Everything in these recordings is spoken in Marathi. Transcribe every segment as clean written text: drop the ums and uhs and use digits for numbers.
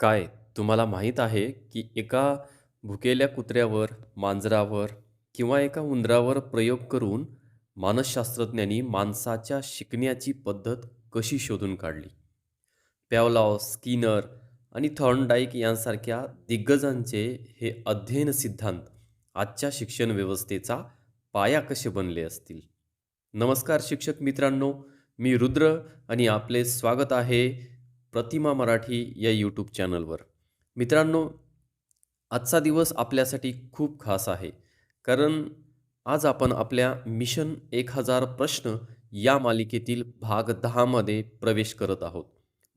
काय तुम्हाला माहीत आहे की एका भुकेल्या कुत्र्यावर, मांजरावर किंवा एका उंदरावर प्रयोग करून मानसशास्त्रज्ञांनी माणसाच्या शिकण्याची पद्धत कशी शोधून काढली? पॅवलॉव, स्किनर आणि थॉर्नडाईक यांसारख्या दिग्गजांचे हे अध्ययन सिद्धांत आजच्या शिक्षण व्यवस्थेचा पाया कसे बनले असतील? नमस्कार शिक्षक मित्रांनो, मी रुद्र आणि आपले स्वागत आहे प्रतिमा मराठी या यूट्यूब चॅनलवर. मित्रांनो, आजचा दिवस आपल्यासाठी खूप खास आहे. कारण आज आपण आपल्या मिशन 1000 प्रश्न या मालिकेतील भाग 10 मध्ये प्रवेश करत आहोत.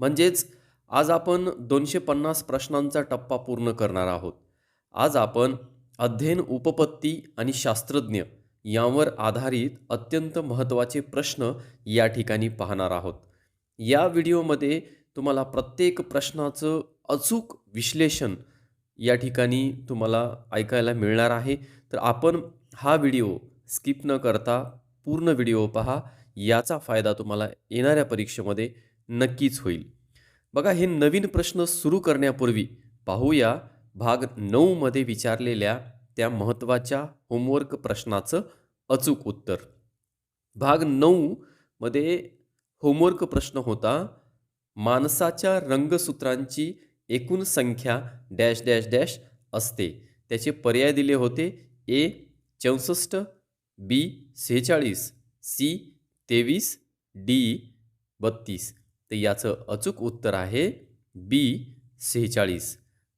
म्हणजेच आज आपण 250 प्रश्नांचा टप्पा पूर्ण करणार आहोत. आज आपण अध्ययन उपपत्ती आणि शास्त्रज्ञ यावर आधारित अत्यंत महत्त्वाचे प्रश्न या ठिकाणी पाहणार आहोत. या व्हिडिओमध्ये तुम्हाला प्रत्येक प्रश्नाचं अचूक विश्लेषण या ठिकाणी तुम्हाला ऐकायला मिळणार आहे. तर आपण हा व्हिडिओ स्किप न करता पूर्ण व्हिडिओ पहा. याचा फायदा तुम्हाला येणाऱ्या परीक्षेमध्ये नक्कीच होईल. बघा, हे नवीन प्रश्न सुरू करण्यापूर्वी पाहूया भाग 9 मध्ये विचारलेल्या त्या महत्त्वाच्या होमवर्क प्रश्नाचं अचूक उत्तर. भाग 9 मध्ये होमवर्क प्रश्न होता, माणसाच्या रंगसूत्रांची एकूण संख्या डॅश डॅश डॅश असते. त्याचे पर्याय दिले होते: ए 64, बी 46, सी 23, डी 32. तर याचं अचूक उत्तर आहे बी 46.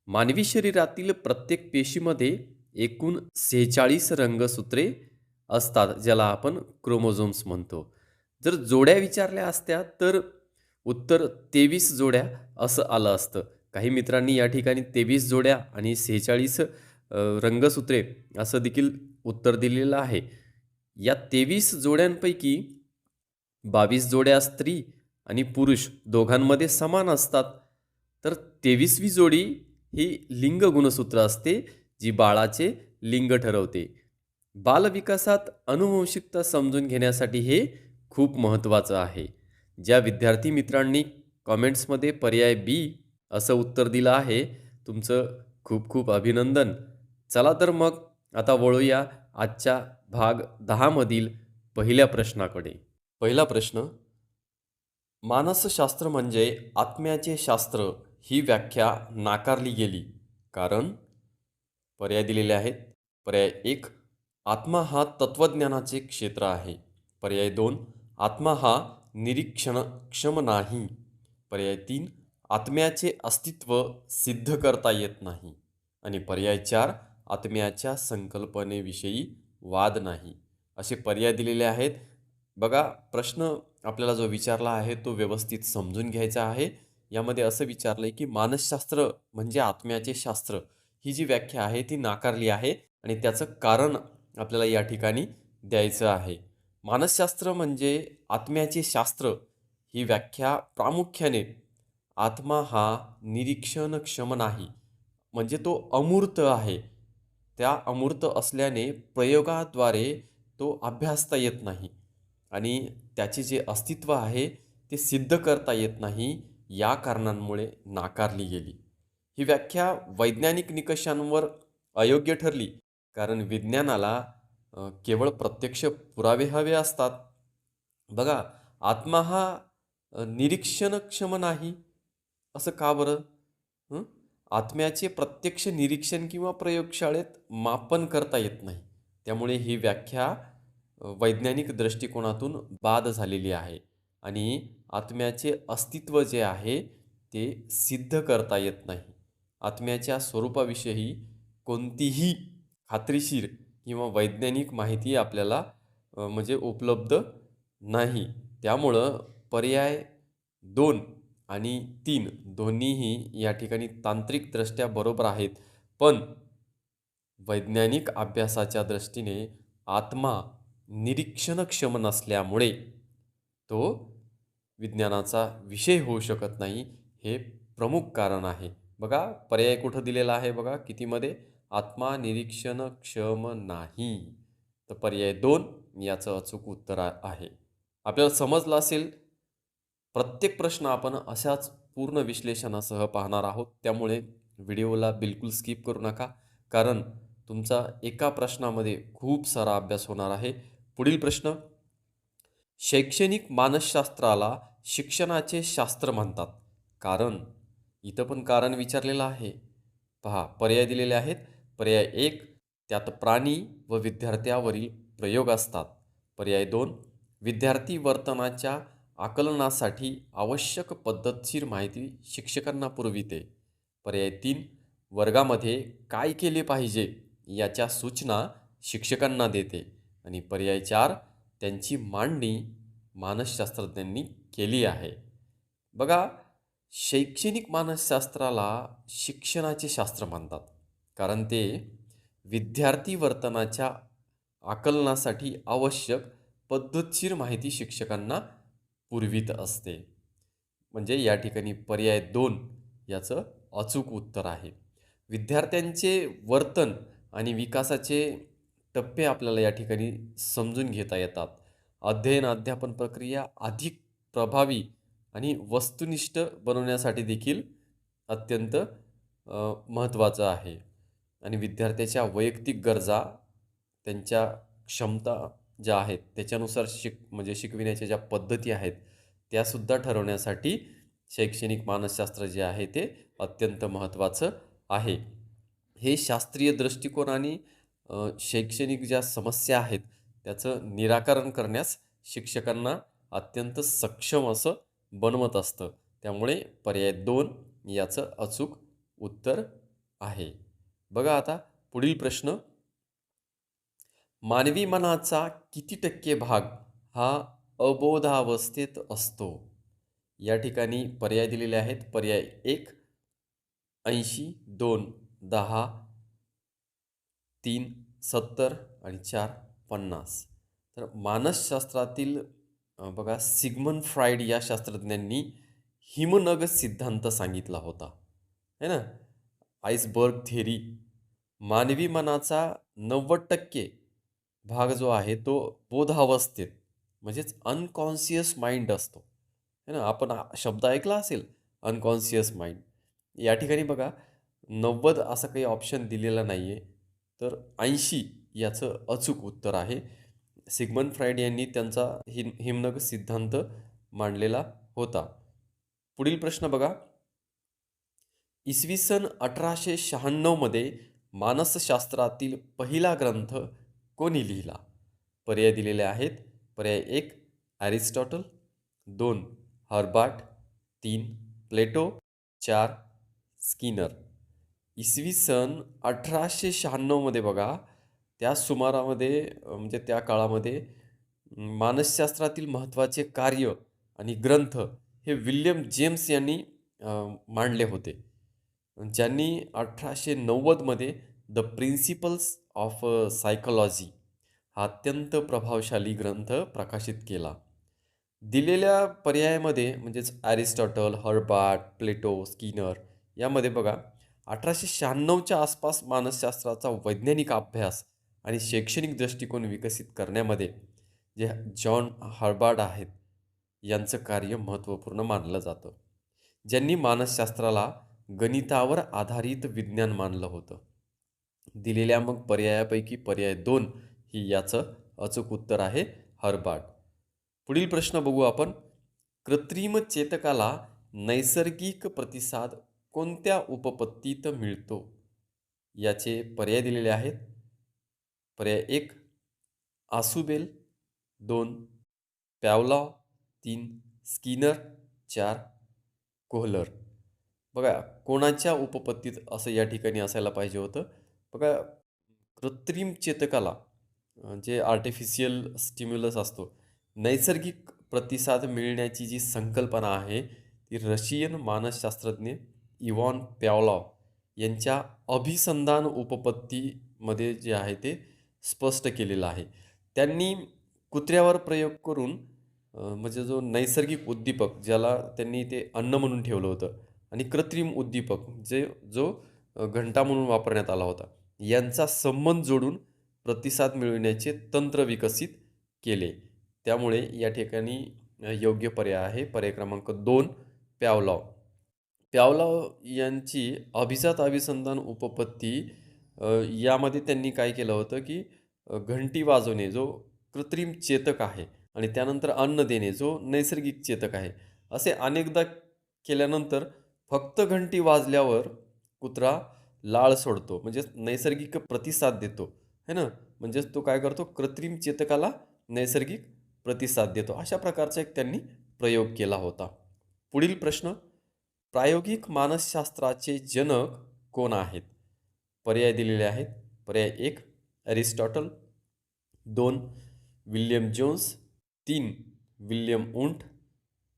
मानवी शरीरातील प्रत्येक पेशीमध्ये एकूण 46 रंगसूत्रे असतात, ज्याला आपण क्रोमोझोम्स म्हणतो. जर जोड्या विचारल्या असत्या तर उत्तर 23 जोड्या असं आलं असतं. काही मित्रांनी या ठिकाणी 23 जोड्या आणि 46 रंगसूत्रे असं देखील उत्तर दिलेलं आहे. या 23 जोड्यांपैकी 22 जोड्या स्त्री आणि पुरुष दोघांमध्ये समान असतात. तर 23वी जोडी ही लिंग गुणसूत्र असते, जी बाळाचे लिंग ठरवते. बालविकासात अनुवंशिकता समजून घेण्यासाठी हे खूप महत्त्वाचं आहे. ज्या विद्यार्थी मित्रांनी कॉमेंट्समध्ये पर्याय बी असं उत्तर दिलं आहे, तुमचं खूप खूप अभिनंदन. चला तर मग आता वळूया आजच्या भाग 10 मधील पहिल्या प्रश्नाकडे. पहिला प्रश्न: मानसशास्त्र म्हणजे आत्म्याचे शास्त्र ही व्याख्या नाकारली गेली कारण? पर्याय दिलेले आहेत. पर्याय 1, आत्मा हा तत्वज्ञानाचे क्षेत्र आहे. पर्याय 2, आत्मा हा निरीक्षणक्षम नाही. पर्याय 3, आत्म्याचे अस्तित्व सिद्ध करता येत नाही. आणि पर्याय 4, आत्म्याच्या संकल्पनेविषयी वाद नाही. असे पर्याय दिलेले आहेत. बघा, प्रश्न आपल्याला जो विचारला आहे तो व्यवस्थित समजून घ्यायचा आहे. यामध्ये असं विचारलंय की मानसशास्त्र म्हणजे आत्म्याचे शास्त्र ही जी व्याख्या आहे ती नाकारली आहे आणि त्याचं कारण आपल्याला या ठिकाणी द्यायचं आहे. मानसशास्त्र म्हणजे आत्म्याचे शास्त्र ही व्याख्या प्रामुख्याने आत्मा हा निरीक्षणक्षम नाही, म्हणजे तो अमूर्त आहे. त्या अमूर्त असल्याने प्रयोगाद्वारे तो अभ्यासता येत नाही आणि त्याचे जे अस्तित्व आहे ते सिद्ध करता येत नाही, या कारणांमुळे नाकारली गेली. ही व्याख्या वैज्ञानिक निकषांवर अयोग्य ठरली कारण विज्ञानाला केवळ प्रत्यक्ष पुरावे हवे असतात. बघा, आत्मा हा निरीक्षणक्षम नाही असं का बरं? हं? आत्म्याचे प्रत्यक्ष निरीक्षण किंवा प्रयोगशाळेत मापन करता येत नाही. त्यामुळे ही व्याख्या वैज्ञानिक दृष्टिकोनातून बाद झालेली आहे आणि आत्म्याचे अस्तित्व जे आहे ते सिद्ध करता येत नाही. आत्म्याच्या स्वरूपाविषयी कोणतीही खात्रीशीर किंवा वैज्ञानिक माहिती आपल्याला म्हणजे उपलब्ध नाही. त्यामुळं पर्याय 2 आणि 3 दोन्हीही या ठिकाणी तांत्रिकदृष्ट्या बरोबर आहेत. पण वैज्ञानिक अभ्यासाच्या दृष्टीने आत्मा निरीक्षणक्षम नसल्यामुळे तो विज्ञानाचा विषय होऊ शकत नाही, हे प्रमुख कारण आहे. बघा, पर्याय कुठं दिलेला आहे बघा, कितीमध्ये? आत्मा निरीक्षणक्षम नाही. तर पर्याय 2 याचं अचूक उत्तर आहे. आपल्याला समजलं असेल, प्रत्येक प्रश्न आपण अशाच पूर्ण विश्लेषणासह पाहणार आहोत. त्यामुळे व्हिडिओला बिलकुल स्किप करू नका. कारण तुमचा एका प्रश्नामध्ये खूप सारा अभ्यास होणार आहे. पुढील प्रश्न, शैक्षणिक मानसशास्त्राला शिक्षणाचे शास्त्र म्हणतात. कारण इथं पण कारण विचारलेलं आहे. पहा, पर्याय दिलेले आहेत. पर्याय 1, त्यात प्राणी व विद्यार्थ्यावरील प्रयोग असतात. पर्याय 2, विद्यार्थी वर्तनाच्या आकलनासाठी आवश्यक पद्धतशीर माहिती शिक्षकांना पुरविते. पर्याय 3, वर्गामध्ये काय केले पाहिजे याच्या सूचना शिक्षकांना देते. आणि पर्याय 4, त्यांची मांडणी मानसशास्त्रज्ञांनी केली आहे. बघा, शैक्षणिक मानसशास्त्राला शिक्षणाचे शास्त्र म्हणतात. कारण ते विद्यार्थी वर्तनाच्या आकलनासाठी आवश्यक पद्धतशीर माहिती शिक्षकांना पुरवित असते. म्हणजे या ठिकाणी पर्याय 2 याचं अचूक उत्तर आहे. विद्यार्थ्यांचे वर्तन आणि विकासाचे टप्पे आपल्याला या ठिकाणी समजून घेता येतात. अध्ययन अध्यापन प्रक्रिया अधिक प्रभावी आणि वस्तुनिष्ठ बनवण्यासाठी देखील अत्यंत महत्त्वाचं आहे. आणि विद्यार्थ्याच्या वैयक्तिक गरजा, त्यांच्या क्षमता ज्या आहेत त्याच्यानुसार म्हणजे शिकविण्याच्या ज्या पद्धती आहेत त्यासुद्धा ठरवण्यासाठी शैक्षणिक मानसशास्त्र जे आहे ते अत्यंत महत्त्वाचं आहे. हे शास्त्रीय दृष्टिकोन आणि शैक्षणिक ज्या समस्या आहेत त्याचं निराकरण करण्यास शिक्षकांना अत्यंत सक्षम असं बनवत असतं. त्यामुळे पर्याय 2 याचं अचूक उत्तर आहे. बघा आता पुढील प्रश्न, मानवी मनाचा किती टक्के भाग हा अबोधावस्थेत असतो? या ठिकाणी पर्याय दिलेले आहेत. पर्याय 1, 80, 2, 10, 3, 70 आणि 4, 50. तर मानसशास्त्रातील बघा, सिग्मंड फ्राईड या शास्त्रज्ञांनी हिमनग सिद्धांत सांगितला होता, है ना. आइसबर्ग थेरी, मानवी मनाचा 90% भाग जो आहे तो बोधावस्थेत म्हणजेच अनकॉन्शियस माइंड असतो, है ना. आपण शब्द ऐकला असेल अनकॉन्शियस माइंड. या ठिकाणी बघा 90 असं काही ऑप्शन दिलेला नाही आहे. तर 80 याचं अचूक उत्तर आहे. सिग्मंड फ्राईड यांनी त्यांचा हिमनग सिद्धांत मांडलेला होता. पुढील प्रश्न बघा, इसवी सन 1896 मध्ये मानसशास्त्रातील पहिला ग्रंथ कोणी लिहिला? पर्याय दिलेले आहेत. पर्याय 1, ॲरिस्टॉटल, 2, हर्बाट, 3, प्लेटो, 4, स्किनर. इसवी सन 1896 मध्ये बघा, त्या सुमारामध्ये म्हणजे त्या काळामध्ये मानसशास्त्रातील महत्त्वाचे कार्य आणि ग्रंथ हे विल्यम जेम्स यांनी मांडले होते. ज्यांनी 1890 मध्ये द प्रिन्सिपल्स ऑफ सायकॉलॉजी हा अत्यंत प्रभावशाली ग्रंथ प्रकाशित केला. दिलेल्या पर्यायामध्ये म्हणजेच ॲरिस्टॉटल, हर्बाट, प्लेटो, स्किनर यामध्ये बघा 1896च्या आसपास मानसशास्त्राचा वैज्ञानिक अभ्यास आणि शैक्षणिक दृष्टिकोन विकसित करण्यामध्ये जे जॉन हर्बाट आहेत यांचं कार्य महत्त्वपूर्ण मानलं जातं. ज्यांनी मानसशास्त्राला गणितावर आधारित विज्ञान मानलं होतं. दिलेल्या मग पर्यायापैकी पर्याय 2 ही याचं अचूक उत्तर आहे, हर्बाट. पुढील प्रश्न बघू आपण, कृत्रिम चेतकाला नैसर्गिक प्रतिसाद कोणत्या उपपत्तीत मिळतो? याचे पर्याय दिलेले आहेत. पर्याय 1, आसुबेल, 2, पॅवलॉव, 3, स्किनर, 4, कोहलर. बघा, कोणाच्या उपपत्तीत असं या ठिकाणी असायला पाहिजे होतं. बघा, कृत्रिम चेतकाला जे आर्टिफिशियल स्टिम्युलस असतो, नैसर्गिक प्रतिसाद मिळण्याची जी संकल्पना आहे ती रशियन मानसशास्त्रज्ञ इव्हॉन पॅवलॉव यांच्या अभिसंधान उपपत्तीमध्ये जे आहे ते स्पष्ट केलेलं आहे. त्यांनी कुत्र्यावर प्रयोग करून म्हणजे जो नैसर्गिक उद्दीपक ज्याला त्यांनी ते अन्न म्हणून ठेवलं होतं आणि कृत्रिम उद्दीपक जो घंटा म्हणून वापरण्यात आला होता यांचा संबंध जोडून प्रतिसाद मिळविण्याचे तंत्र विकसित केले. त्यामुळे या ठिकाणी योग्य पर्याय आहे पर्याय क्रमांक 2, पॅवलॉव. प्यावलाव यांची अभिजात अभिसंधान उपपत्ती यामध्ये त्यांनी काय केलं होतं, की घंटी वाजवणे जो कृत्रिम चेतक आहे आणि त्यानंतर अन्न देणे जो नैसर्गिक चेतक आहे. असे अनेकदा केल्यानंतर फक्त घंटी वाजल्यावर कुत्रा लाळ सोडतो. म्हणजेच नैसर्गिक प्रतिसाद देतो, है ना? म्हणजेच तो काय करतो, कृत्रिम चेतकाला नैसर्गिक प्रतिसाद देतो. अशा प्रकारचा एक त्यांनी प्रयोग केला होता. पुढील प्रश्न, प्रायोगिक मानसशास्त्राचे जनक कोण आहेत? पर्याय दिलेले आहेत. पर्याय 1 Aristotle, 2 William Jones, 3 William Wundt,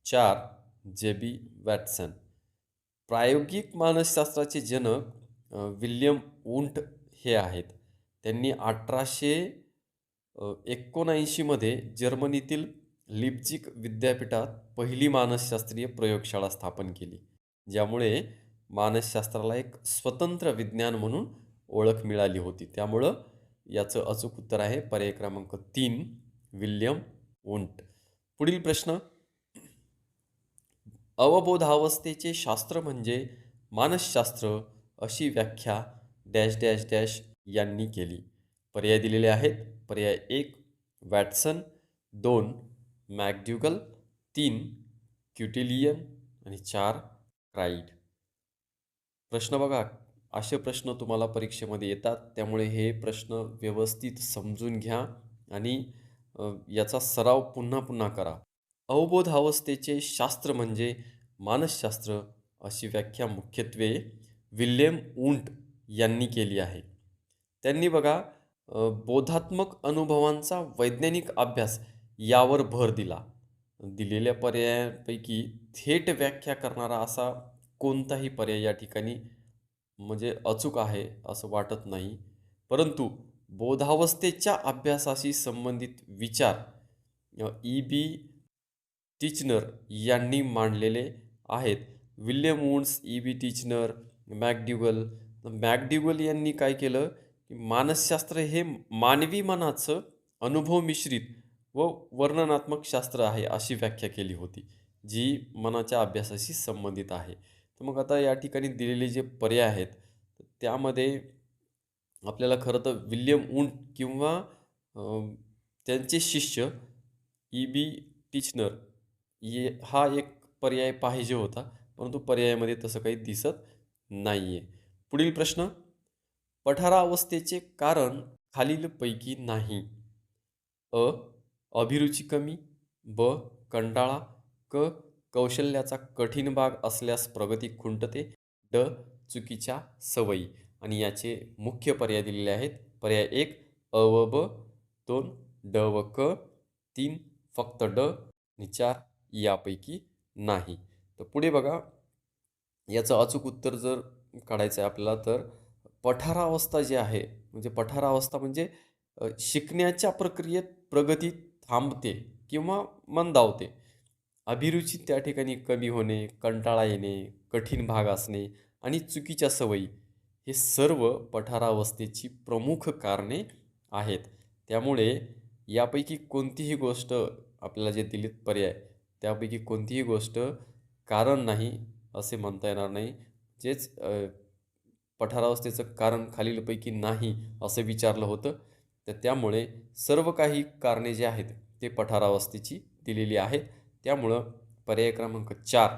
4 J B. Watson. प्रायोगिक मानसशास्त्राचे जनक विल्यम वुंट हे आहेत. त्यांनी 1879 मध्ये जर्मनीतील लिप्झिग विद्यापीठात पहिली मानसशास्त्रीय प्रयोगशाळा स्थापन केली. ज्यामुळे मानसशास्त्राला एक स्वतंत्र विज्ञान म्हणून ओळख मिळाली होती. त्यामुळं याचं अचूक उत्तर आहे पर्याय क्रमांक 3 विल्यम वुंट. पुढील प्रश्न, अवबोधावस्थेचे शास्त्र म्हणजे मानसशास्त्र अशी व्याख्या डॅश डॅश डॅश यांनी केली. पर्याय दिलेले आहेत. पर्याय 1 वॅटसन, 2 मॅकड्युगल, 3 क्युटिलियन आणि 4 क्राईड. प्रश्न बघा, असे प्रश्न तुम्हाला परीक्षेमध्ये येतात. त्यामुळे हे प्रश्न व्यवस्थित समजून घ्या आणि याचा सराव पुन्हा पुन्हा करा. अवबोधावस्थेचे शास्त्र म्हणजे मानसशास्त्र अशी व्याख्या मुख्यत्वे विल्यम वुंट यांनी केली आहे. त्यांनी बघा बोधात्मक अनुभवांचा वैज्ञानिक अभ्यास यावर भर दिला. दिलेल्या पर्यायांपैकी थेट व्याख्या करणारा असा कोणताही पर्याय या ठिकाणी म्हणजे अचूक आहे असं वाटत नाही. परंतु बोधावस्थेच्या अभ्यासाशी संबंधित विचार ई.बी. टिचनर यांनी मांडलेले आहेत. William Wundt's, E B. Titchener, McDougall. McDougall यांनी काय केलं, की मानसशास्त्र हे मानवी मनाचं अनुभव मिश्रित व वर्णनात्मक शास्त्र आहे अशी व्याख्या केली होती, जी मनाच्या अभ्यासाशी संबंधित आहे. तर मग आता या ठिकाणी दिलेले जे पर्याय आहेत, त्यामध्ये आपल्याला खरं तर विल्यम वुंट किंवा अ, त्यांचे शिष्य ई.बी. टिचनर हा एक पर्याय पाहिजे होता, परंतु पर्यायामध्ये तसं काही दिसत नाही आहे. पुढील प्रश्न, पठारावस्थेचे कारण खालीलपैकी नाही. अ. अभिरुची कमी, ब. कंटाळा, क. कौशल्याचा कठीण भाग असल्यास प्रगती खुंटते, ड. चुकीच्या सवयी. आणि याचे मुख्य पर्याय दिलेले आहेत. पर्याय 1 अ व ब, 2 ड व क, 3 फक्त ड आणि 4 यापैकी नाही. तर पुढे बघा, याचं अचूक उत्तर जर काढायचं आहे आपल्याला, तर पठारावस्था जी आहे, म्हणजे पठारावस्था म्हणजे शिकण्याच्या प्रक्रियेत प्रगती थांबते किंवा मंदावते. अभिरुची त्या ठिकाणी कमी होणे, कंटाळा येणे, कठीण भाग असणे आणि चुकीच्या सवयी हे सर्व पठारावस्थेची प्रमुख कारणे आहेत. त्यामुळे यापैकी कोणतीही गोष्ट आपल्याला जे दिलेत पर्याय, त्यापैकी कोणतीही गोष्ट कारण नाही असे म्हणता येणार नाही. जेच पठारावस्थेचं कारण खालीलपैकी नाही असं विचारलं होतं. तर त्यामुळे सर्व काही कारणे जे आहेत ते पठारावस्थेची दिलेली आहेत. त्यामुळं पर्याय क्रमांक 4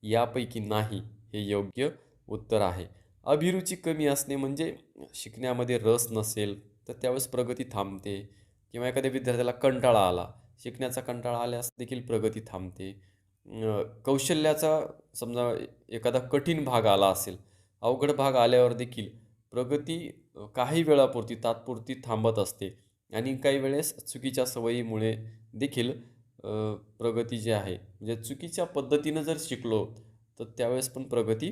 यापैकी नाही हे योग्य उत्तर आहे. अभिरुची कमी असणे म्हणजे शिकण्यामध्ये रस नसेल तर त्यावेळेस प्रगती थांबते किंवा एखाद्या विद्यार्थ्याला कंटाळा आला, शिकण्याचा कंटाळा आल्यास देखील प्रगती थांबते. कौशल्याचा समजा एखादा कठीण भाग आला असेल, अवघड भाग आल्यावर देखील प्रगती काही वेळापुरती तात्पुरती थांबत असते आणि काही वेळेस चुकीच्या सवयीमुळे देखील प्रगती जी आहे म्हणजे चुकीच्या पद्धतीनं जर शिकलो तर त्यावेळेस पण प्रगती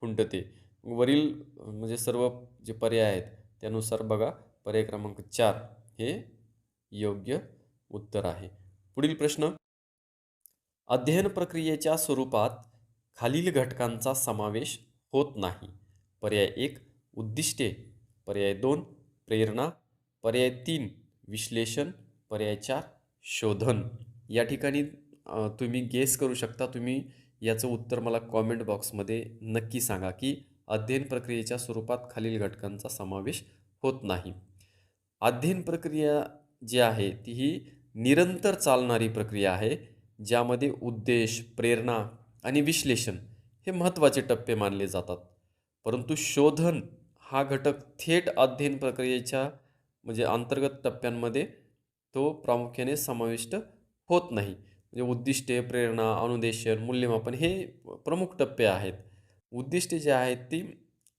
खुंटते. वरील म्हणजे सर्व जे पर्याय आहेत त्यानुसार बघा पर्याय क्रमांक 4 हे योग्य उत्तर आहे. पुढील प्रश्न, अध्ययन प्रक्रियेच्या स्वरूपात खालील घटकांचा समावेश होत नाही. पर्याय 1 उद्दिष्टे, पर्याय 2 प्रेरणा, पर्याय 3 विश्लेषण, पर्याय 4 शोधन. या ठिकाणी तुम्ही गेस करू शकता, तुम्ही याचं उत्तर मला कॉमेंट बॉक्समध्ये नक्की सांगा, की अध्ययन प्रक्रियेच्या स्वरूपात खालील घटकांचा समावेश होत नाही. अध्ययन प्रक्रिया जी आहे ती ही निरंतर चालणारी प्रक्रिया आहे, ज्यामध्ये उद्देश, प्रेरणा आणि विश्लेषण हे महत्त्वाचे टप्पे मानले जातात. परंतु शोधन हा घटक थेट अध्ययन प्रक्रियेच्या म्हणजे अंतर्गत टप्प्यांमध्ये तो प्रामुख्याने समाविष्ट होत नाही. म्हणजे उद्दिष्टे, प्रेरणा, अनुदेशन, मूल्यमापन हे प्रमुख टप्पे आहेत. उद्दिष्टे जे आहेत ती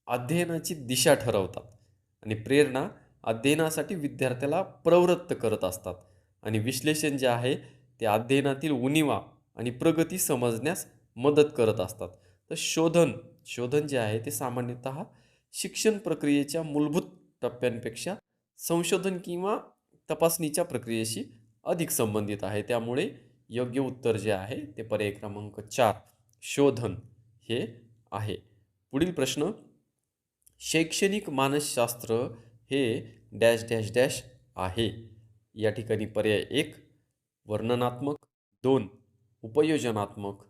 अध्ययनाची दिशा ठरवतात आणि प्रेरणा अध्ययनासाठी विद्यार्थ्याला प्रवृत्त करत असतात आणि विश्लेषण जे आहे ते अध्ययनातील उणिवा आणि प्रगती समजण्यास मदत करत असतात. तर शोधन जे आहे ते सामान्यतः शिक्षण प्रक्रियेच्या मूलभूत टप्प्यांपेक्षा संशोधन किंवा तपासणीच्या प्रक्रियेशी अधिक संबंधित आहे. त्यामुळे योग्य उत्तर जे आहे ते पर्याय क्रमांक 4 शोधन हे आहे. पुढील प्रश्न, शैक्षणिक मानसशास्त्र हे डॅश डॅश डॅश आहे. या ठिकाणी पर्याय 1 वर्णनात्मक, 2 उपयोजनात्मक,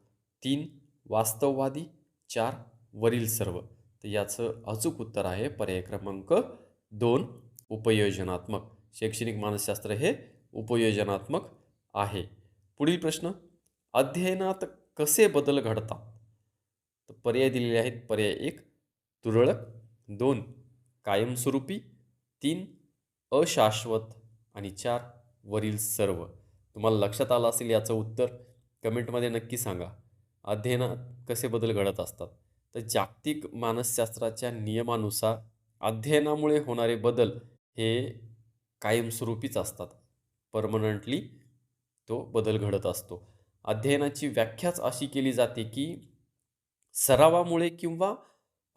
3 वास्तववादी, 4 वरील सर्व. तर याचं अचूक उत्तर आहे पर्याय क्रमांक 2 उपयोजनात्मक. शैक्षणिक मानसशास्त्र हे उपयोजनात्मक आहे. पुढील प्रश्न, अध्ययनात कसे बदल घडतात? तर पर्याय दिलेले आहेत. पर्याय 1 तुरळक, 2 कायमस्वरूपी, 3 अशाश्वत आणि 4 वरील सर्व. तुम्हाला लक्षात आलं असेल याचं उत्तर. कमेंटमध्ये नक्की सांगा. अध्ययनात कसे बदल घडत असतात? तर जागतिक मानसशास्त्राच्या नियमानुसार अध्ययनामुळे होणारे बदल हे कायमस्वरूपीच असतात. परमनंटली तो बदल घडत असतो. अध्ययनाची व्याख्याच अशी केली जाते की सरावामुळे किंवा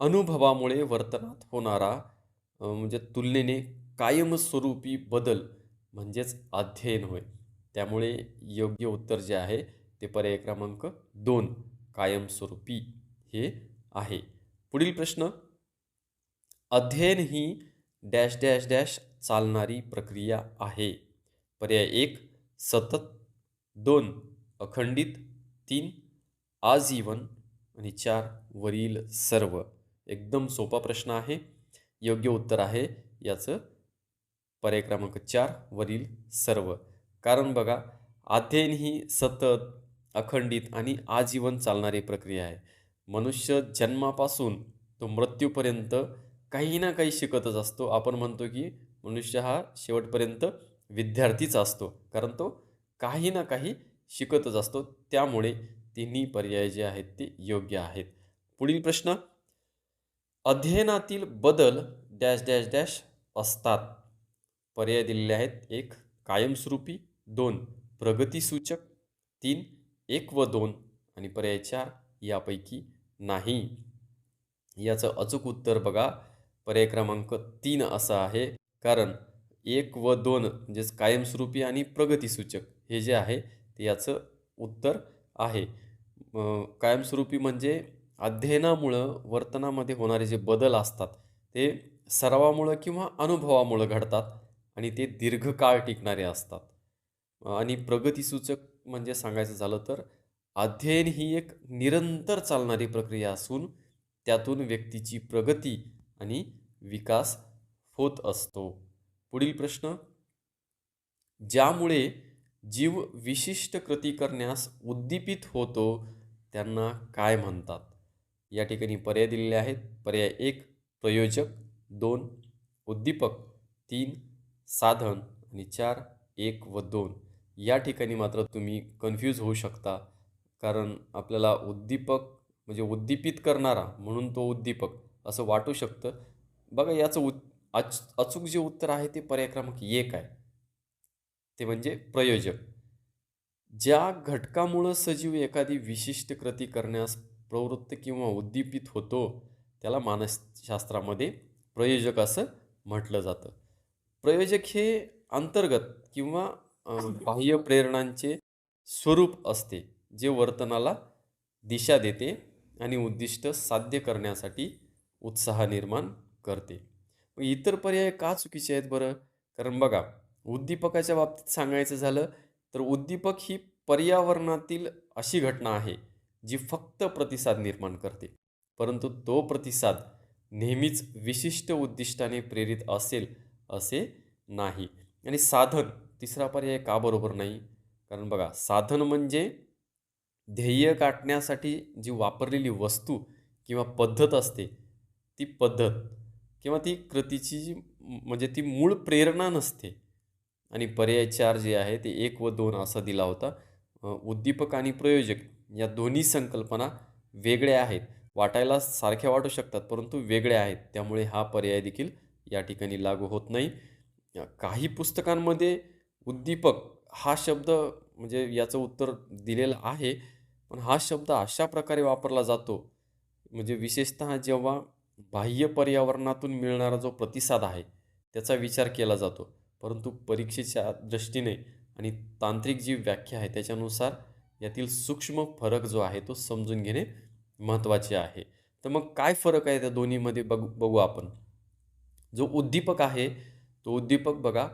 अनुभवामुळे वर्तनात होणारा म्हणजे तुलनेने कायमस्वरूपी बदल म्हणजेच अध्ययन होय. त्यामुळे योग्य उत्तर जे आहे ते पर्याय क्रमांक 2 कायमस्वरूपी हे आहे. पुढील प्रश्न, अध्ययन ही डॅश डॅश डॅश चालणारी प्रक्रिया आहे. पर्याय 1 सतत, 2 अखंडित, 3 आजीवन आणि 4 वरील सर्व. एकदम सोपा प्रश्न आहे. योग्य उत्तर आहे याचं पर्याय क्रमांक 4 वरील सर्व. कारण बघा, अध्ययन ही सतत, अखंडित आणि आजीवन चालणारी प्रक्रिया आहे. मनुष्य जन्मापासून तो मृत्यूपर्यंत काही ना काही शिकतच असतो. आपण म्हणतो की मनुष्य हा शेवटपर्यंत विद्यार्थीच असतो. कारण तो काही ना काही शिकतच असतो. त्यामुळे तिन्ही पर्याय जे आहेत ते योग्य आहेत. पुढील प्रश्न, अध्ययनातील बदल डॅश डॅश डॅश असतात. पर्याय दिलेले आहेत. 1 कायमस्वरूपी, 2 प्रगतीसूचक, 3 1 व 2 आणि पर्याय 4 यापैकी नाही. याचं अचूक उत्तर बघा पर्याय क्रमांक 3 असं आहे. कारण 1 व 2 म्हणजेच कायमस्वरूपी आणि प्रगतीसूचक हे जे आहे ते याचं उत्तर आहे. कायमस्वरूपी म्हणजे अध्ययनामुळं वर्तनामध्ये होणारे जे बदल असतात ते सरावामुळं किंवा अनुभवामुळं घडतात आणि ते दीर्घकाळ टिकणारे असतात. आणि प्रगतीसूचक म्हणजे सांगायचं झालं तर अध्ययन ही एक निरंतर चालणारी प्रक्रिया असून त्यातून व्यक्तीची प्रगती आणि विकास होत असतो. पुढील प्रश्न, ज्यामुळे जीव विशिष्ट कृती करण्यास उद्दीपित होतो त्यांना काय म्हणतात? या ठिकाणी पर्याय दिलेले आहेत. पर्याय 1 प्रयोजक, 2 उद्दीपक, 3 साधन आणि 4 1 व 2. या ठिकाणी मात्र तुम्ही कन्फ्यूज होऊ शकता. कारण आपल्याला उद्दीपक म्हणजे उद्दीपित करणारा म्हणून तो उद्दीपक असं वाटू शकतं. बघा याचं अचूक जे उत्तर आहे ते पर्याय क्रमांक 1 आहे. ते म्हणजे प्रयोजक. ज्या घटकामुळं सजीव एखादी विशिष्ट कृती करण्यास प्रवृत्त किंवा उद्दीपित होतो, त्याला मानसशास्त्रामध्ये प्रयोजक असं म्हटलं जातं. प्रयोजक हे अंतर्गत किंवा बाह्य प्रेरणांचे स्वरूप असते, जे वर्तनाला दिशा देते आणि उद्दिष्ट साध्य करण्यासाठी उत्साह निर्माण करते. मग इतर पर्याय का चुकीचे आहेत बरं? कारण बघा, उद्दीपकाच्या बाबतीत सांगायचं झालं तर उद्दीपक ही पर्यावरणातील अशी घटना आहे जी फक्त प्रतिसाद निर्माण करते. परंतु तो प्रतिसाद नेहमीच विशिष्ट उद्दिष्टाने प्रेरित असेल असे नाही. आणि साधन तिसरा पर्याय का बरोबर नाही? कारण बघा साधन म्हणजे ध्येय गाठण्यासाठी जी वापरलेली वस्तू किंवा पद्धत असते, ती पद्धत किंवा ती कृतीची जी म्हणजे ती मूळ प्रेरणा नसते. आणि पर्याय 4 जे आहे ते 1 व 2 असा दिला होता. उद्दीपक आणि प्रयोजक या दोन्ही संकल्पना वेगळ्या आहेत. वाटायला सारख्या वाटू शकतात, परंतु वेगळ्या आहेत. त्यामुळे हा पर्याय देखील या ठिकाणी लागू होत नाही. काही पुस्तकांमध्ये उद्दीपक हा शब्द म्हणजे याचं उत्तर दिलेलं आहे. पण हा शब्द अशा प्रकारे वापरला जातो, म्हणजे विशेषतः जेव्हा बाह्य पर्यावरणातून मिळणारा जो प्रतिसाद आहे, त्याचा विचार केला जातो. परंतु परीक्षेच्या दृष्टीने आणि तांत्रिक जी व्याख्या आहे त्याच्यानुसार यातील सूक्ष्म फरक जो आहे तो समजून घेणे महत्त्वाचे आहे. तर मग काय फरक आहे त्या दोन्हीमध्ये बघू आपण. जो उद्दीपक आहे, तो उद्दीपक बघा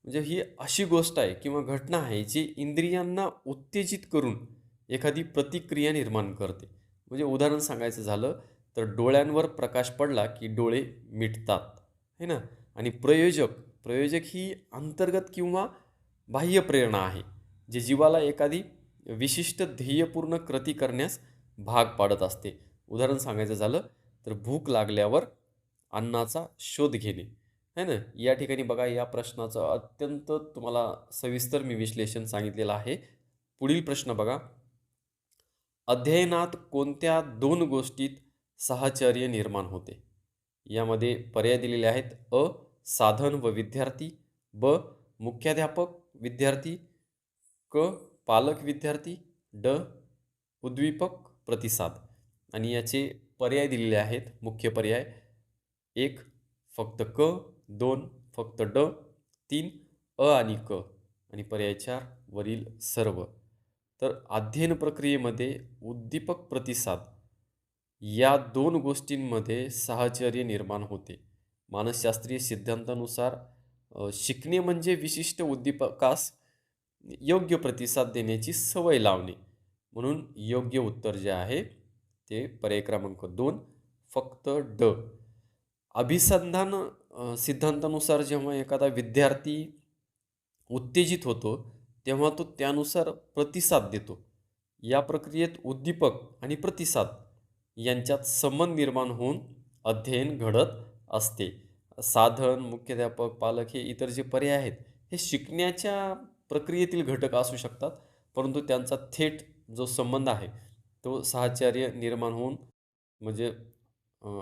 म्हणजे ही अशी गोष्ट आहे किंवा घटना आहे जी इंद्रियांना उत्तेजित करून एखादी प्रतिक्रिया निर्माण करते. म्हणजे उदाहरण सांगायचं झालं तर डोळ्यांवर प्रकाश पडला की डोळे मिटतात, है ना? आणि प्रयोजक ही अंतर्गत किंवा बाह्य प्रेरणा आहे, जे जीवाला एखादी विशिष्ट ध्येयपूर्ण कृती करण्यास भाग पाडत असते. उदाहरण सांगायचं झालं तर भूक लागल्यावर अन्नाचा शोध घेणे, है ना? या ठिकाणी बघा या प्रश्नाचं अत्यंत तुम्हाला सविस्तर मी विश्लेषण सांगितलेलं आहे. पुढील प्रश्न बघा. अध्ययनात कोणत्या 2 गोष्टीत साहचर्य निर्माण होते? यामध्ये पर्याय दिलेले आहेत. अ. साधन व विद्यार्थी. ब. मुख्याध्यापक विद्यार्थी. क. पालक विद्यार्थी. ड. उद्दीपक प्रतिसाद. आणि याचे पर्याय दिलेले आहेत. मुख्य पर्याय 1 फक्त क. 2 फक्त ड. 3 अ आणि क. आणि पर्याय 4 वरील सर्व. तर अध्ययन प्रक्रियेमध्ये उद्दीपक प्रतिसाद या 2 गोष्टींमध्ये साहचर्य निर्माण होते. मानसशास्त्रीय सिद्धांतानुसार शिकणे म्हणजे विशिष्ट उद्दीपकास योग्य प्रतिसाद देण्याची सवय लावणे. म्हणून योग्य उत्तर जे आहे ते पर्याय क्रमांक 2 फक्त ड. अभिसंधान सिद्धांतानुसार जेव्हा एखादा विद्यार्थी उत्तेजित होतो, तेव्हा तो त्यानुसार प्रतिसाद देतो. या प्रक्रियेत उद्दीपक आणि प्रतिसाद यांच्यात संबंध निर्माण होऊन अध्ययन घडत असते. साधन, मुख्याध्यापक, पालक हे इतर जे पर्याय आहेत, हे शिकण्याच्या प्रक्रियेतील घटक असू शकतात, परंतु त्यांचा थेट जो संबंध आहे, तो साहचर्य निर्माण होऊन म्हणजे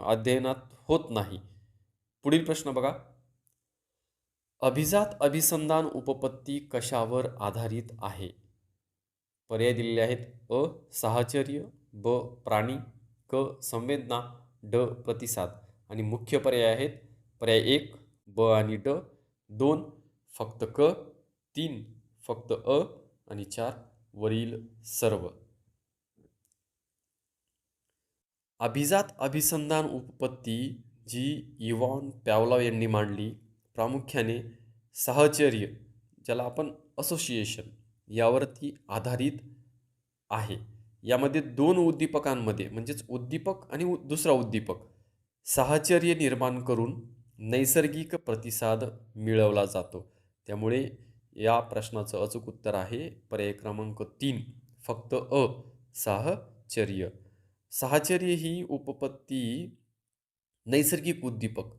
अध्ययनात होत नाही. पुढील प्रश्न बघा. अभिजात अभिसंधान उपपत्ती कशावर आधारित आहे? पर्याय दिलेले आहेत. अ. साहचर्य. ब. प्राणी. क. संवेदना. ड. प्रतिसाद. आणि मुख्य पर्याय आहेत. पर्याय 1 ब आणि ड. 2 फक्त क. 3 फक्त अ. आणि 4 वरील सर्व. अभिजात अभिसंधान उपपत्ती जी इव्हॉन पॅव्लॉव यांनी मांडली, प्रामुख्याने साहचर्य, ज्याला आपण असोसिएशन, यावरती आधारित आहे. यामध्ये 2 उद्दीपकांमध्ये म्हणजेच उद्दीपक आणि दुसरा उद्दीपक साहचर्य निर्माण करून नैसर्गिक प्रतिसाद मिळवला जातो. त्यामुळे या प्रश्नाचं अचूक उत्तर आहे पर्याय क्रमांक 3 फक्त अ. साहचर्य. साहचर्य ही उपपत्ती नैसर्गिक उद्दीपक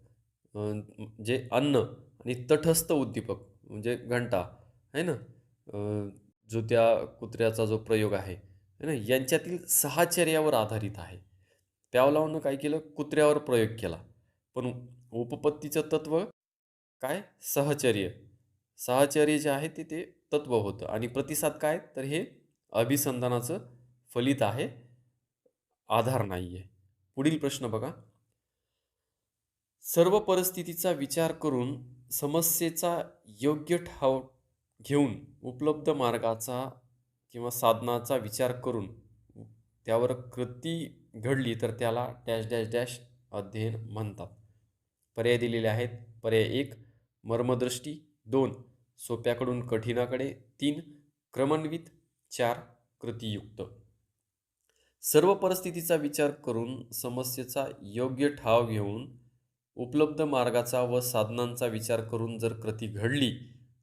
जे अन्न आणि तटस्थ उद्दीपक म्हणजे घंटा आहे ना, जो त्या कुत्र्याचा जो प्रयोग आहे ना, यांच्यातील साहचर्यावर आधारित आहे. पॅवलॉवनं काय केलं? कुत्र्यावर प्रयोग केला. पण उपपत्तीचं तत्व काय? सहचर्य. साहचर्य जे आहे ते ते तत्व होतं आणि प्रतिसाद काय? तर हे अभिसंधानाचं फलित आहे, आधार नाहीये. पुढील प्रश्न बघा. सर्व परिस्थितीचा विचार करून समस्येचा योग्य ठाव घेऊन उपलब्ध मार्गाचा किंवा साधनाचा विचार करून त्यावर कृती घडली तर त्याला डॅश डॅश डॅश अध्ययन म्हणतात. पर्याय दिलेले आहेत. पर्याय 1 मर्मदृष्टी. 2 सोप्याकडून कठीणाकडे. 3 क्रमन्वित. 4 कृतीयुक्त. सर्व परिस्थितीचा विचार करून समस्येचा योग्य ठाव घेऊन उपलब्ध मार्गाचा व साधनांचा विचार करून जर कृती घडली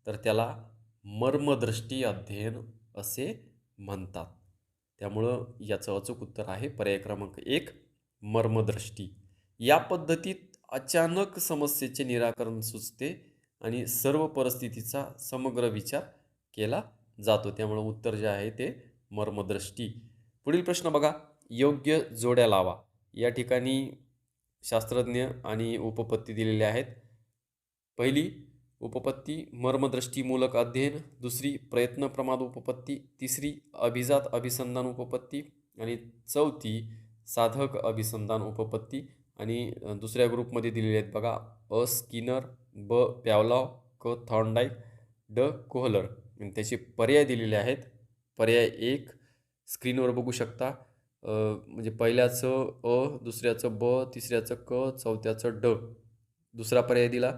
तर त्याला मर्मदृष्टी अध्ययन असे म्हणतात. त्यामुळं याचं अचूक उत्तर आहे पर्याय क्रमांक 1 मर्मदृष्टी. या पद्धतीत अचानक समस्येचे निराकरण सुचते आणि सर्व परिस्थितीचा समग्र विचार केला जातो. त्यामुळं उत्तर जे आहे ते मर्मदृष्टी. पुढील प्रश्न बघा. योग्य जोड्या लावा. या ठिकाणी शास्त्रज्ञ आणि उपपत्ती दिलेले आहेत. पहिली उपपत्ती मर्मदृष्टीमूलक अध्ययन, दुसरी प्रयत्नप्रमाद उपपत्ती, तिसरी अभिजात अभिसंधान उपपत्ती आणि चौथी साधक अभिसंधान उपपत्ती. आणि दुसऱ्या ग्रुपमध्ये दिलेले आहेत बघा. अ. स्किनर, ब. पॅवलॉव, क. थॉर्नडाईक, ड. कोहलर. आणि त्याचे पर्याय दिलेले आहेत. पर्याय 1 स्क्रीनवर बघू शकता. म्हणजे पहिल्याचं अ, दुसऱ्याचं ब, तिसऱ्याचं क, चौथ्याचं ड. दुसरा पर्याय दिला.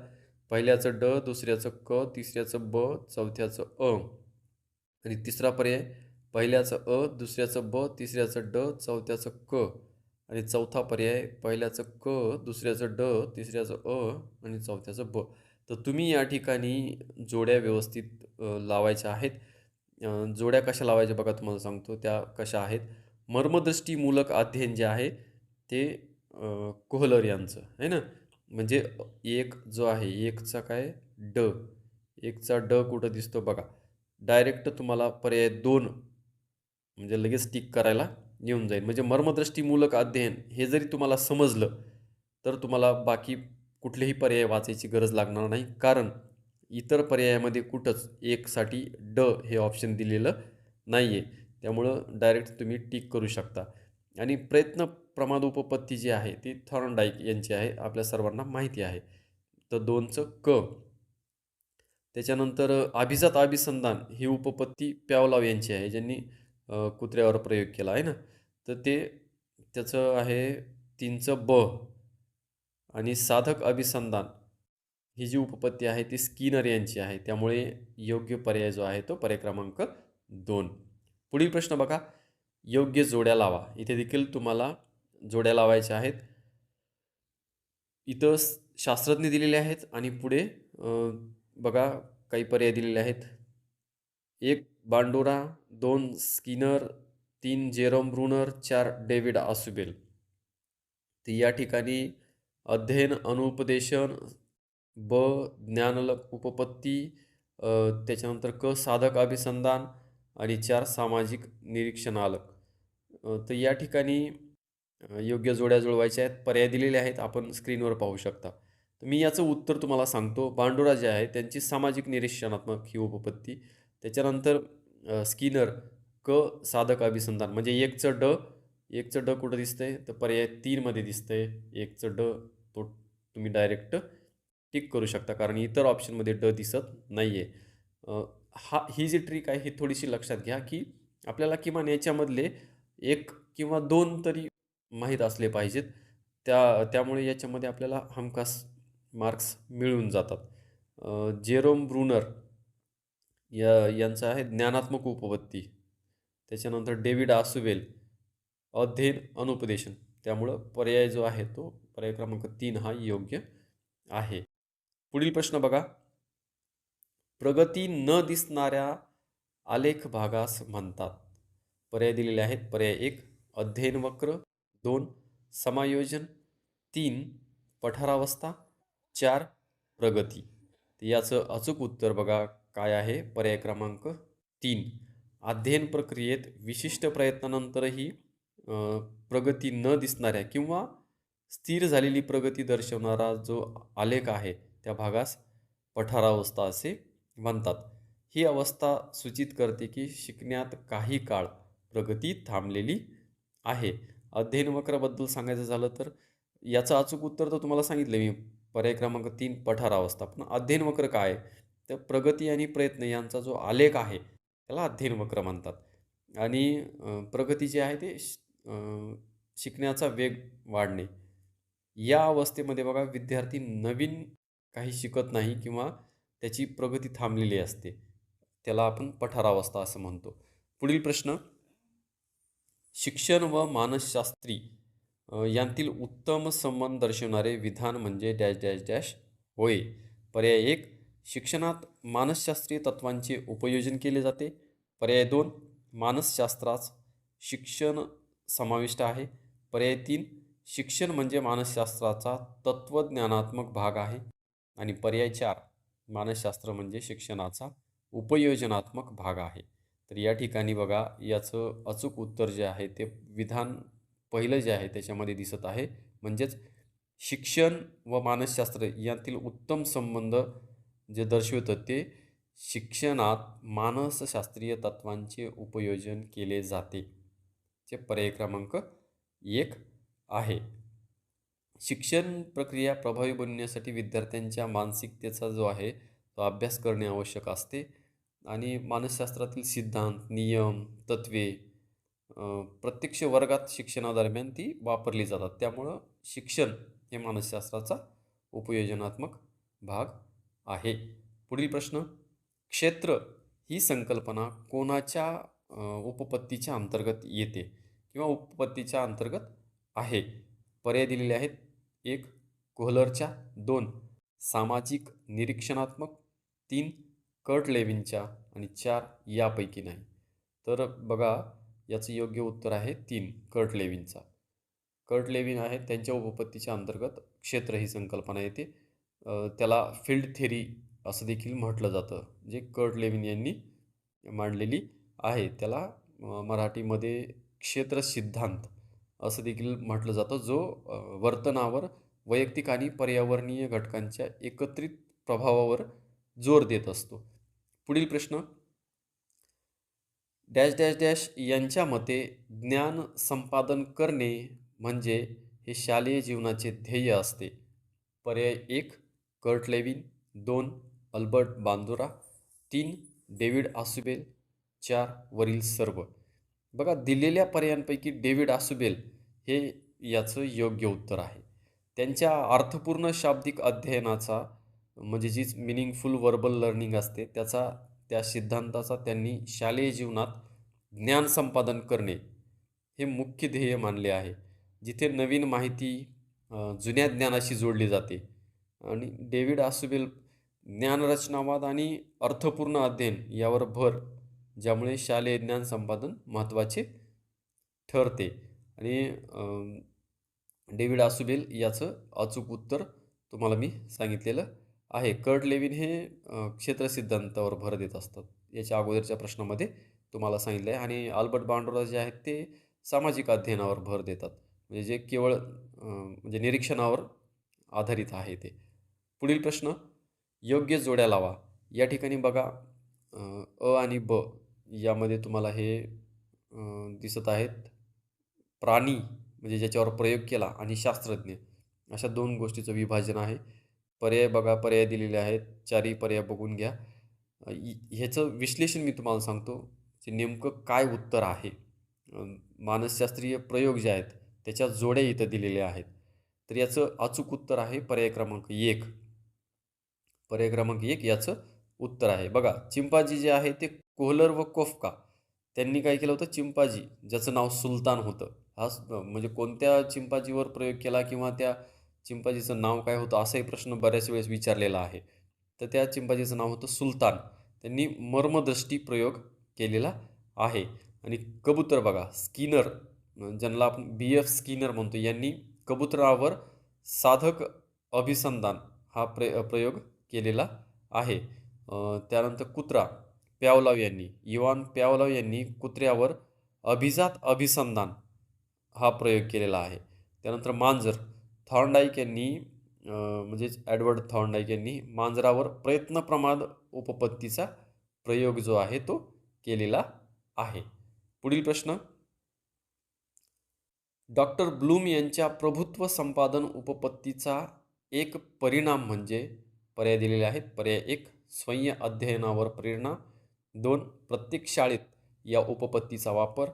पहिल्याचं ड, दुसऱ्याचं क, तिसऱ्याचं ब, चौथ्याचं अ. आणि तिसरा पर्याय पहिल्याचं अ, दुसऱ्याचं ब, तिसऱ्याचं ड, चौथ्याचं क. आणि चौथा पर्याय पहिल्याचं क, दुसऱ्याचं ड, तिसऱ्याचं अ आणि चौथ्याचं ब. तर तुम्ही या ठिकाणी जोड्या व्यवस्थित लावायच्या आहेत. जोड्या कशा लावायच्या बघा तुम्हाला सांगतो त्या कशा आहेत. मर्मदृष्टीमूलक अध्ययन जे आहे ते कोहलर यांचं आहे ना. म्हणजे एक जो आहे एकचा काय ड, एकचा ड कुठं दिसतो बघा. डायरेक्ट तुम्हाला पर्याय 2 म्हणजे लगेच टिक करायला येऊन जाईल. म्हणजे मर्मदृष्टीमूलक अध्ययन हे जरी तुम्हाला समजलं, तर तुम्हाला बाकी कुठलेही पर्याय वाचायची गरज लागणार नाही. कारण इतर पर्यायामध्ये कुठंच 1 साठी ड हे ऑप्शन दिलेलं नाही आहे. त्यामुळं डायरेक्ट तुम्ही टिक करू शकता. आणि प्रयत्न प्रमाद उपपत्ती जी आहे ती थॉर्नडाईक यांची आहे. आपल्या सर्वांना माहिती आहे. तर 2चं क. त्याच्यानंतर अभिजात अभिसंधान ही उपपत्ती पॅवलॉव यांची आहे, ज्यांनी कुत्र्यावर प्रयोग केला आहे ना. तर ते त्याचं आहे 3चं ब. आणि साधक अभिसंधान ही जी उपपत्ती आहे ती स्किनर यांची आहे. त्यामुळे योग्य पर्याय जो आहे तो पर्याय क्रमांक 2. पुढील प्रश्न बघा. योग्य जोड्या लावा. इथे देखील तुम्हाला जोड्या लावायच्या आहेत. इथं शास्त्रज्ञ दिलेले आहेत आणि पुढे बघा काही पर्याय दिलेले आहेत. 1 बांडोरा, 2 Skinner, 3 Jerome Bruner, 4 David Ausubel. तर या ठिकाणी अध्ययन, अनुपदेशन, ब. ज्ञानलक उपपत्ती, त्याच्यानंतर क. साधक अभिसंधान आणि 4 सामाजिक निरीक्षणालक. तर या ठिकाणी योग्य जोड्या जुळवायच्या आहेत. पर्याय दिलेले आहेत. आपण स्क्रीनवर पाहू शकता. तर मी याचं उत्तर तुम्हाला सांगतो. बांडोरा जे आहे त्यांची सामाजिक निरीक्षणात्मक ही उपपत्ती. त्याच्यानंतर स्किनर क. साधक अभिसंधान म्हणजे 1चं ड, 1चं ड कुठं दिसतंय तर पर्याय 3 मध्ये दिसतंय. 1चं ड तो तुम्ही डायरेक्ट टिक करू शकता कारण इतर ऑप्शनमध्ये ड दिसत नाहीये. ही जी ट्रिक आहे ही थोडीशी लक्षात घ्या, की आपल्याला किमान याच्यामधले 1 किंवा 2 तरी माहीत असले पाहिजेत. त्यामुळे याच्यामध्ये आपल्याला हमखास मार्क्स मिळून जातात. जेरोम ब्रुनर यांचं आहे ज्ञानात्मक उपपत्ती. त्याच्यानंतर डेव्हिड आसुवेल अध्ययन, अनुपदेशन. त्यामुळं पर्याय जो आहे तो पर्याय क्रमांक 3 हा योग्य आहे. पुढील प्रश्न बघा. प्रगती न दिसणाऱ्या आलेख भागास म्हणतात. पर्याय दिलेले आहेत. पर्याय 1 अध्ययन वक्र, 2 समायोजन, 3 पठारावस्था, 4 प्रगती. तर याचं अचूक उत्तर बघा काय आहे. पर्याय क्रमांक 3 अध्ययन प्रक्रियेत विशिष्ट प्रयत्नानंतरही प्रगती न दिसणाऱ्या किंवा स्थिर झालेली प्रगती दर्शवणारा जो आलेख आहे त्या भागास पठारावस्था असे म्हणतात. ही अवस्था सूचित करते की शिकण्यात काही काळ प्रगती थांबलेली आहे. अध्ययन वक्राबद्दल सांगायचं झालं तर याचं अचूक उत्तर तर तुम्हाला सांगितलं मी. पर्याय क्रमांक 3 पठारावस्था. पण अध्ययन वक्र काय आहे? तर प्रगती आणि प्रयत्न यांचा जो आलेख आहे त्याला अध्ययन वक्र म्हणतात. आणि प्रगती जी आहे ते शिकण्याचा वेग वाढणे. या अवस्थेमध्ये बघा विद्यार्थी नवीन काही शिकत नाही किंवा त्याची प्रगती थांबलेली असते. त्याला आपण पठारावस्था असं म्हणतो. पुढील प्रश्न. शिक्षण व मानसशास्त्री यांतील उत्तम संबंध दर्शवणारे विधान म्हणजे डॅश डॅश डॅश होय. पर्याय 1, शिक्षणात मानसशास्त्रीय तत्त्वांचे उपयोजन केले जाते. पर्याय 2, मानसशास्त्रात शिक्षण समाविष्ट आहे. पर्याय 3, शिक्षण म्हणजे मानसशास्त्राचा तत्त्वज्ञानात्मक भाग आहे. आणि पर्याय 4, मानसशास्त्र म्हणजे शिक्षणाचा उपयोजनात्मक भाग आहे. तर या ठिकाणी बघा, याचं अचूक उत्तर जे आहे ते विधान पहिलं जे आहे त्याच्यामध्ये दिसत आहे. म्हणजेच शिक्षण व मानसशास्त्र यांतील उत्तम संबंध जे दर्शवतं ते शिक्षणात मानसशास्त्रीय तत्त्वांचे उपयोजन केले जाते. चे पर्याय क्रमांक 1 आहे. शिक्षण प्रक्रिया प्रभावी बनण्यासाठी विद्यार्थ्यांच्या मानसिकतेचा जो आहे तो अभ्यास करणे आवश्यक असते आणि मानसशास्त्रातील सिद्धांत, नियम, तत्त्वे प्रत्यक्ष वर्गात शिक्षणादरम्यान ती वापरली जातात. त्यामुळं शिक्षण हे मानसशास्त्राचा उपयोजनात्मक भाग आहे. पुढील प्रश्न, क्षेत्र ही संकल्पना कोणाच्या उपपत्तीच्या अंतर्गत येते किंवा उपपत्तीच्या अंतर्गत आहे? पर्याय दिलेले आहेत. 1, कोहलरच्या. 2, सामाजिक निरीक्षणात्मक. 3, कर्ट लेविनच्या. आणि 4, यापैकी नाही. तर बघा, याचं योग्य उत्तर आहे 3, कर्ट लेविनचा. कर्ट लेविन आहे त्यांच्या उपपत्तीच्या अंतर्गत क्षेत्र ही संकल्पना येते. त्याला फील्ड थेरी असं देखील म्हटलं जातं, जे कर्ट लेविन यांनी मांडलेली आहे. त्याला मराठीमध्ये क्षेत्र सिद्धांत असं देखील म्हटलं जातं, जो वर्तनावर वैयक्तिक आणि पर्यावरणीय घटकांच्या एकत्रित प्रभावावर जोर देत असतो. पुढील प्रश्न, डॅश डॅश डॅश यांच्या मते ज्ञान संपादन करणे म्हणजे हे शालेय जीवनाचे ध्येय असते. पर्याय 1, Kurt Lewin. 2, Albert Bandura. 3, David Ausubel. 4, वरील सर्व. बघा, दिलेल्या पर्यायांपैकी डेव्हिड आसुबेल हे याचं योग्य उत्तर आहे. त्यांच्या अर्थपूर्ण शाब्दिक अध्ययनाचा म्हणजे जीच मिनिंगफुल वर्बल लर्निंग असते त्या सिद्धांताचा त्यांनी शालेय जीवनात ज्ञान संपादन करणे हे मुख्य ध्येय मानले आहे. जिथे नवीन माहिती जुन्या ज्ञानाशी जोडली जाते. आणि डेव्हिड आसुबेल ज्ञानरचनावाद आणि अर्थपूर्ण अध्ययन यावर भर, ज्यामुळे शालेय ज्ञान संपादन महत्त्वाचे ठरते. आणि डेव्हिड आसुबेल याचं अचूक उत्तर तुम्हाला मी सांगितलेलं आहे. कर्ट लेविन हे क्षेत्र सिद्धांतावर भर देत असतात. याच्या अगोदरच्या प्रश्नामध्ये तुम्हाला सांगितलं आहे. आणि अल्बर्ट बांडुरा जे आहेत ते सामाजिक अध्ययनावर भर देतात, म्हणजे जे केवळ म्हणजे निरीक्षणावर आधारित आहे ते. पुढील प्रश्न, योग्य जोड्या लावा. या ठिकाणी बघा, अ आणि ब यामध्ये तुम्हाला हे दिसत आहेत. प्राणी म्हणजे ज्याच्यावर प्रयोग केला आणि शास्त्रज्ञ अशा 2 गोष्टीचं विभाजन आहे. पर्याय बघा, पर्याय दिलेले आहेत. 4ही पर्याय बघून घ्या. ह्याचं विश्लेषण मी तुम्हाला सांगतो, की नेमकं काय उत्तर आहे. मानसशास्त्रीय प्रयोग जे आहेत त्याच्या जोड्या इथं दिलेल्या आहेत. तर याचं अचूक उत्तर आहे पर्याय क्रमांक 1. पर्याय क्रमांक 1 याचं उत्तर आहे. बघा, चिंपांझी जे आहे ते कोहलर व कोफका त्यांनी काय केलं होतं, चिंपांझी ज्याचं नाव सुलतान होतं, म्हणजे कोणत्या चिंपांझीवर प्रयोग केला किंवा त्या चिंपांझीचं नाव काय होतं असाही प्रश्न बऱ्याच वेळेस विचारलेला आहे. तर त्या चिंपांझीचं नाव होतं सुलतान. त्यांनी मर्मदृष्टी प्रयोग केलेला आहे. आणि कबूतर बघा, स्किनर ज्यांना आपण BF स्किनर म्हणतो, यांनी कबुतरावर साधक अभिसंधान हा प्रयोग केलेला आहे. त्यानंतर कुत्रा, प्यावलाव यांनी, इवान प्यावलाव यांनी कुत्र्यावर अभिजात अभिसंधान हा प्रयोग केलेला आहे. त्यानंतर मांजर, थॉर्नडाईक यांनी म्हणजेच एडवर्ड थॉर्नडाईक यांनी मांजरावर प्रयत्नप्रमाद उपपत्तीचा प्रयोग जो आहे तो केलेला आहे. पुढील प्रश्न, डॉक्टर ब्लूम यांच्या प्रभुत्व संपादन उपपत्तीचा एक परिणाम म्हणजे? पर्याय दिलेले आहेत. पर्याय 1, स्वयं अध्ययनावर प्रेरणा. 2, प्रत्येक शाळेत या उपपत्तीचा वापर.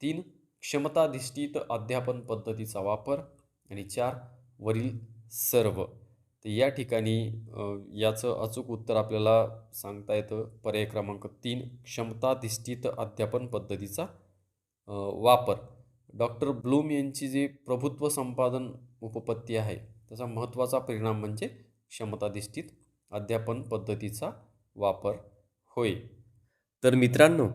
3, क्षमताधिष्ठित अध्यापन पद्धतीचा वापर. आणि 4, वरील सर्व. तर या ठिकाणी याचं अचूक उत्तर आपल्याला सांगता येतं पर्याय क्रमांक 3, क्षमताधिष्ठित अध्यापन पद्धतीचा वापर. डॉक्टर ब्लूम यांची जी प्रभुत्व संपादन उपपत्ती आहे, त्याचा महत्त्वाचा परिणाम म्हणजे क्षमताधिष्ठित अध्यापन पद्धतीचा वापर होय. तर मित्रांनो,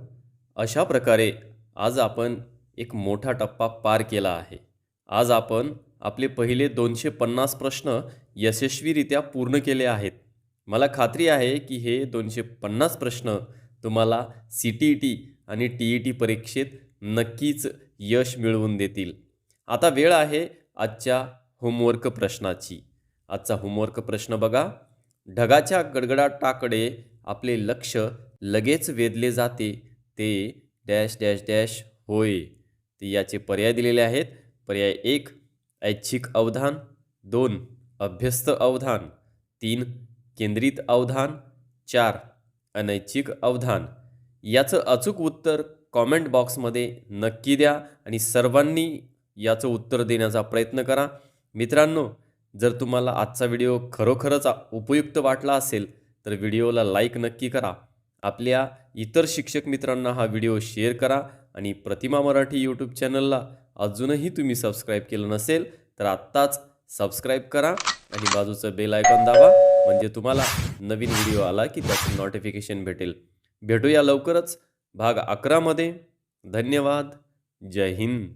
अशा प्रकारे आज आपण एक मोठा टप्पा पार केला आहे. आज आपण आपले पहिले 250 प्रश्न यशस्वीरित्या पूर्ण केले आहेत. मला खात्री आहे की हे 250 प्रश्न तुम्हाला सी-टी-ई-टी आणि टी-ई-टी परीक्षेत नक्कीच यश मिळवून देतील. आता वेळ आहे आजच्या होमवर्क प्रश्नाची. आजचा होमवर्क प्रश्न बघा. ढगाच्या गडगडाटाकडे आपले लक्ष लगेच वेधले जाते ते डॅश डॅश डॅश होय. ते याचे पर्याय दिलेले आहेत. पर्याय 1 ऐच्छिक अवधान, 2 अभ्यस्त अवधान, 3 केंद्रित अवधान, 4 अनैच्छिक अवधान. याचं अचूक उत्तर कॉमेंट बॉक्समध्ये नक्की द्या आणि सर्वांनी याचं उत्तर देण्याचा प्रयत्न करा. मित्रांनो, जर तुम्हाला आजचा व्हिडिओ खरोखरच उपयुक्त वाटला असेल तर व्हिडिओला लाईक नक्की करा. आपल्या इतर शिक्षक मित्रांना हा व्हिडिओ शेअर करा आणि प्रतिमा मराठी यूट्यूब चॅनलला अजूनही तुम्ही सबस्क्राईब केलं नसेल तर आत्ताच सबस्क्राईब करा आणि बाजूचं बेल आयकॉन दाबा, म्हणजे तुम्हाला नवीन व्हिडिओ आला की त्याचं नोटिफिकेशन भेटेल. भेटूया लवकरच भाग 11 मध्ये. धन्यवाद. जय हिंद.